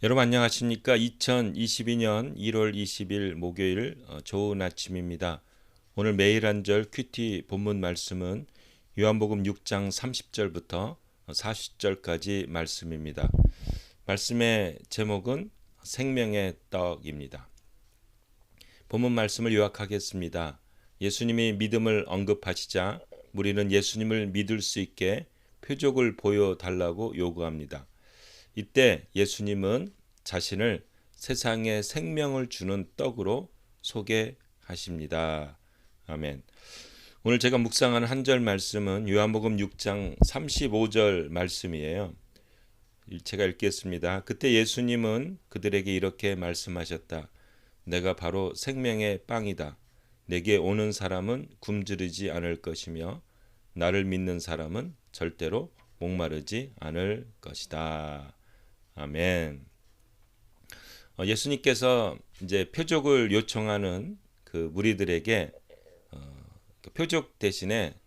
여러분 안녕하십니까? 2022년 1월 20일 목요일 좋은 아침입니다. 오늘 매일 한 절 큐티 본문 말씀은 요한복음 6장 30절부터 40절까지 말씀입니다. 말씀의 제목은 생명의 떡입니다. 본문 말씀을 요약하겠습니다. 예수님이 믿음을 언급하시자 우리는 예수님을 믿을 수 있게 표적을 보여달라고 요구합니다. 이때 예수님은 자신을 세상에 생명을 주는 떡으로 소개하십니다. 아멘. 오늘 제가 묵상하는 한 절 말씀은 요한복음 6장 35절 말씀이에요. 제가 읽겠습니다. 그때 예수님은 그들에게 이렇게 말씀하셨다. 내가 바로 생명의 빵이다. 내게 오는 사람은 굶주리지 않을 것이며 나를 믿는 사람은 절대로 목마르지 않을 것이다. 아멘. 예수님께서 이제 표적을 요청하는 그 무리들에게 그 표적 대신에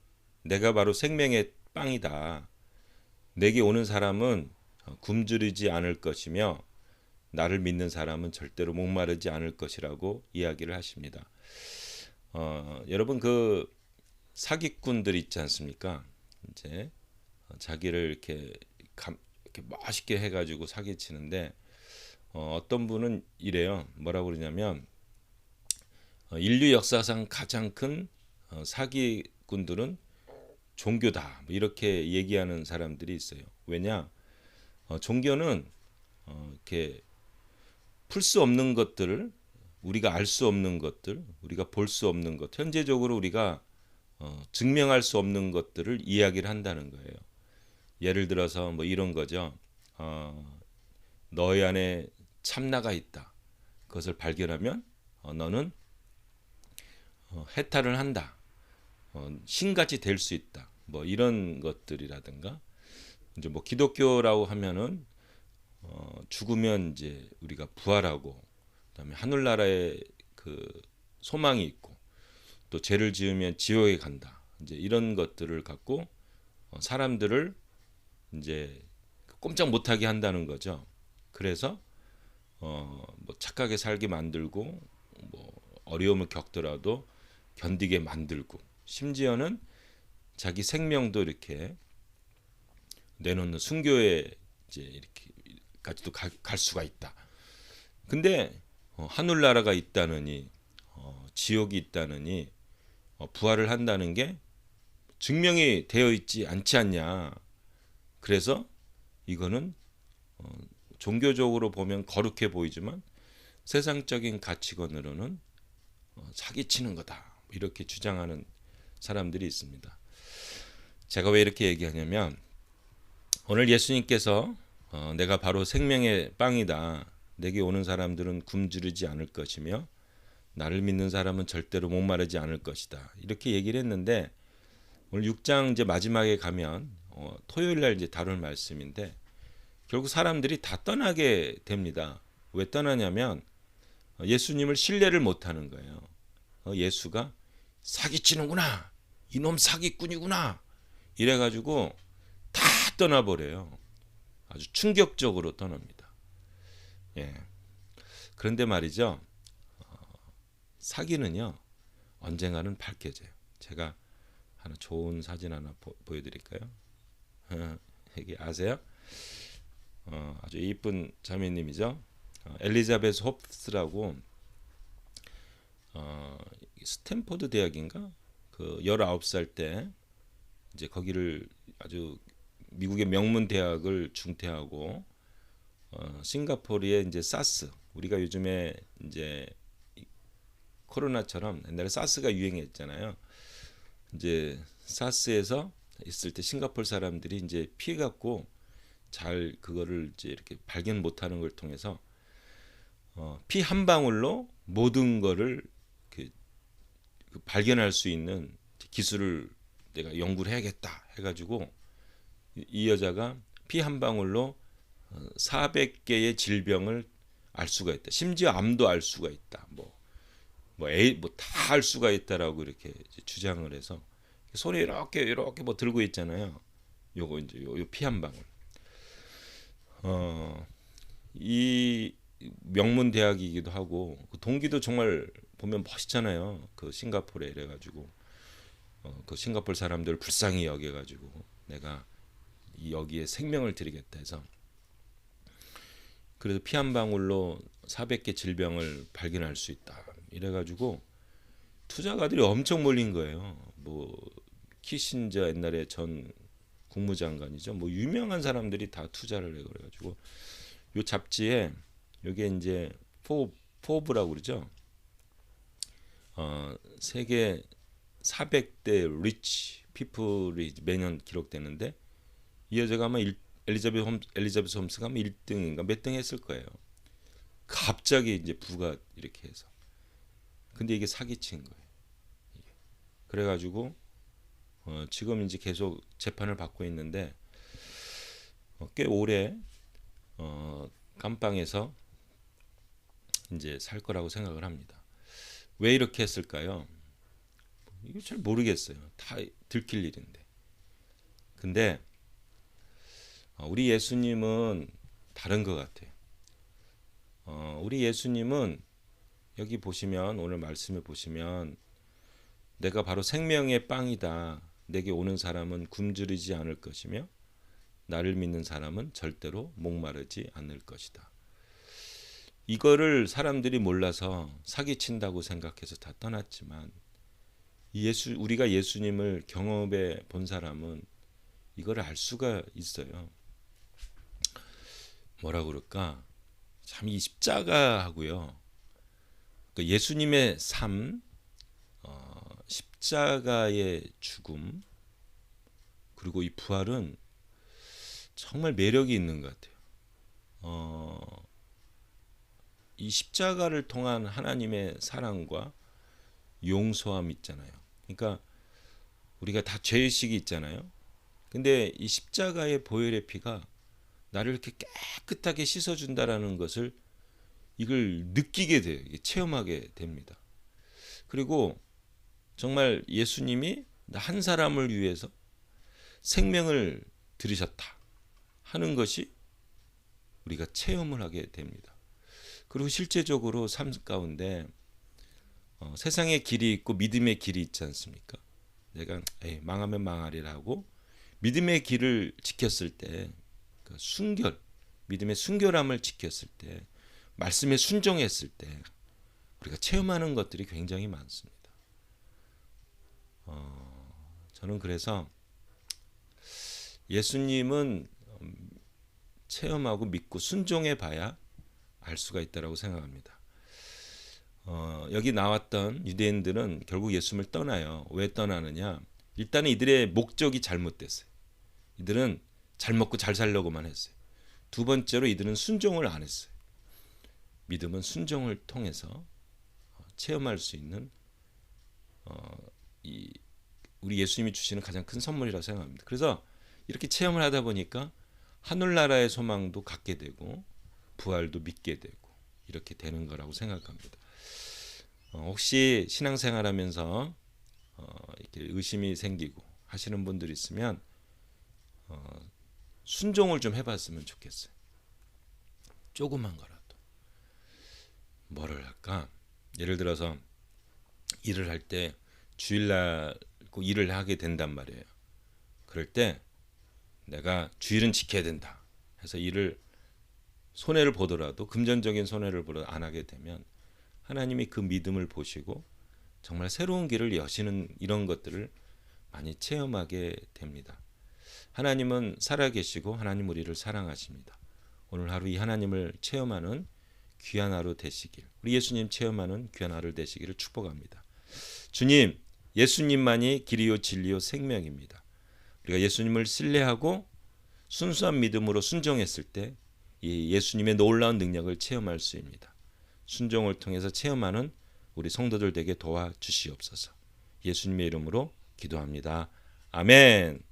내가 바로 생명의 빵이다. 내게 오는 사람은 굶주리지 않을 것이며 나를 믿는 사람은 절대로 목마르지 않을 것이라고 이야기를 하십니다. 여러분 그 사기꾼들 있지 않습니까? 이제 자기를 이렇게 멋있게 해가지고 사기치는데 어떤 분은 이래요. 뭐라고 그러냐면 인류 역사상 가장 큰 사기꾼들은 종교다. 이렇게 얘기하는 사람들이 있어요. 왜냐? 종교는 이렇게 풀 수 없는 것들을 우리가 알 수 없는 것들, 우리가 볼 수 없는 것, 현재적으로 우리가 증명할 수 없는 것들을 이야기를 한다는 거예요. 예를 들어서 뭐 이런 거죠. 너희 안에 참나가 있다. 그것을 발견하면 너는 해탈을 한다. 신같이 될 수 있다. 뭐 이런 것들이라든가 이제 뭐 기독교라고 하면은 죽으면 이제 우리가 부활하고 그다음에 하늘나라에 그 소망이 있고 또 죄를 지으면 지옥에 간다. 이제 이런 것들을 갖고 사람들을 이제 꼼짝 못하게 한다는 거죠. 그래서 뭐 착하게 살게 만들고 뭐 어려움을 겪더라도 견디게 만들고 심지어는 자기 생명도 이렇게 내놓는 순교에 이제 이렇게까지도 갈 수가 있다. 근데 하늘나라가 있다느니 지옥이 있다느니 부활을 한다는 게 증명이 되어 있지 않지 않냐. 그래서 이거는 종교적으로 보면 거룩해 보이지만 세상적인 가치관으로는 사기치는 거다. 이렇게 주장하는 사람들이 있습니다. 제가 왜 이렇게 얘기하냐면 오늘 예수님께서 내가 바로 생명의 빵이다. 내게 오는 사람들은 굶주리지 않을 것이며 나를 믿는 사람은 절대로 목마르지 않을 것이다. 이렇게 얘기를 했는데 오늘 6장 이제 마지막에 가면 토요일 날 이제 다룰 말씀인데 결국 사람들이 다 떠나게 됩니다. 왜 떠나냐면 예수님을 신뢰를 못하는 거예요. 예수가 사기치는구나, 이놈 사기꾼이구나 이래가지고 다 떠나버려요. 아주 충격적으로 떠납니다. 예. 그런데 말이죠. 사기는요 언젠가는 밝혀져요. 제가 하나 좋은 사진 하나 보여드릴까요? 여기 아세요? 아주 이쁜 자매님이죠. 엘리자베스 홉스라고 스탠포드 대학인가 그 19살 때 이제 거기를 아주 미국의 명문 대학을 중퇴하고 싱가포르의 이제 사스 우리가 요즘에 이제 코로나처럼 옛날에 사스가 유행했잖아요. 이제 사스에서 있을 때 싱가포르 사람들이 이제 피해갖고 잘 그거를 이제 이렇게 발견 못하는 걸 통해서 피 한 방울로 모든 거를 그 발견할 수 있는 기술을 내가 연구를 해야겠다 해가지고 이 여자가 피 한 방울로 400개의 질병을 알 수가 있다. 심지어 암도 알 수가 있다. 다 알 수가 있다라고 이렇게 주장을 해서 손에 이렇게 뭐 들고 있잖아요. 요거 이제 요 피 한 방울. 이 명문 대학이기도 하고 그 동기도 정말 보면 멋있잖아요. 그 싱가포르에 이래가지고 그 싱가포르 사람들을 불쌍히 여겨가지고 내가 여기에 생명을 드리겠다 해서 그래서 피 한 방울로 400개 질병을 발견할 수 있다. 이래가지고 투자가들이 엄청 몰린 거예요. 뭐 키신저 옛날에 전 국무장관이죠. 뭐 유명한 사람들이 다 투자를 해 그래가지고 요 잡지에 요게 이제 포브라고 그러죠. 세계 400대 리치 피플이 매년 기록되는데 이 여자가 아마 엘리자베스 홈스가 아마 1등인가 몇 등 했을 거예요. 갑자기 이제 부가 이렇게 해서 근데 이게 사기친 거예요. 이게. 그래가지고 지금 이제 계속 재판을 받고 있는데 꽤 오래 감방에서 이제 살 거라고 생각을 합니다. 왜 이렇게 했을까요? 이거 잘 모르겠어요. 다 들킬 일인데. 근데 우리 예수님은 다른 것 같아요. 우리 예수님은 여기 보시면 오늘 말씀에 보시면 내가 바로 생명의 빵이다. 내게 오는 사람은 굶주리지 않을 것이며 나를 믿는 사람은 절대로 목마르지 않을 것이다. 이거를 사람들이 몰라서 사기친다고 생각해서 다 떠났지만 우리가 예수님을 경험해 본 사람은 이걸 알 수가 있어요. 뭐라 그럴까? 참 이 십자가하고요. 그러니까 예수님의 삶, 십자가의 죽음, 그리고 이 부활은 정말 매력이 있는 것 같아요. 이 십자가를 통한 하나님의 사랑과 용서함 있잖아요. 그러니까 우리가 다 죄의식이 있잖아요. 근데 이 십자가의 보혈의 피가 나를 이렇게 깨끗하게 씻어준다라는 것을 이걸 느끼게 돼요. 체험하게 됩니다. 그리고 정말 예수님이 한 사람을 위해서 생명을 들이셨다 하는 것이 우리가 체험을 하게 됩니다. 그리고 실제적으로 삶 가운데 세상의 길이 있고 믿음의 길이 있지 않습니까? 내가 망하면 망하리라 하고 믿음의 길을 지켰을 때 그 믿음의 순결함을 지켰을 때 말씀에 순종했을 때 우리가 체험하는 것들이 굉장히 많습니다. 저는 그래서 예수님은 체험하고 믿고 순종해 봐야 알 수가 있다라고 생각합니다. 여기 나왔던 유대인들은 결국 예수님을 떠나요. 왜 떠나느냐? 일단은 이들의 목적이 잘못됐어요. 이들은 잘 먹고 잘 살려고만 했어요. 두 번째로 이들은 순종을 안 했어요. 믿음은 순종을 통해서 체험할 수 있는 우리 예수님이 주시는 가장 큰 선물이라고 생각합니다. 그래서 이렇게 체험을 하다 보니까 하늘나라의 소망도 갖게 되고 부활도 믿게 되고 이렇게 되는 거라고 생각합니다. 혹시 신앙생활하면서 이렇게 의심이 생기고 하시는 분들이 있으면 순종을 좀 해봤으면 좋겠어요. 조그만 거라도. 뭐를 할까? 예를 들어서 일을 할 때 주일날 꼭 일을 하게 된단 말이에요. 그럴 때 내가 주일은 지켜야 된다 해서 일을 손해를 보더라도 금전적인 손해를 보더라도 안 하게 되면 하나님이 그 믿음을 보시고 정말 새로운 길을 여시는 이런 것들을 많이 체험하게 됩니다. 하나님은 살아계시고 하나님 우리를 사랑하십니다. 오늘 하루 이 하나님을 체험하는 귀한 하루 되시길, 우리 예수님 체험하는 귀한 하루 되시기를 축복합니다. 주님, 예수님만이 길이요 진리요 생명입니다. 우리가 예수님을 신뢰하고 순수한 믿음으로 순종했을 때 이 예수님의 놀라운 능력을 체험할 수 있습니다. 순종을 통해서 체험하는 우리 성도들 되게 도와주시옵소서. 예수님의 이름으로 기도합니다. 아멘.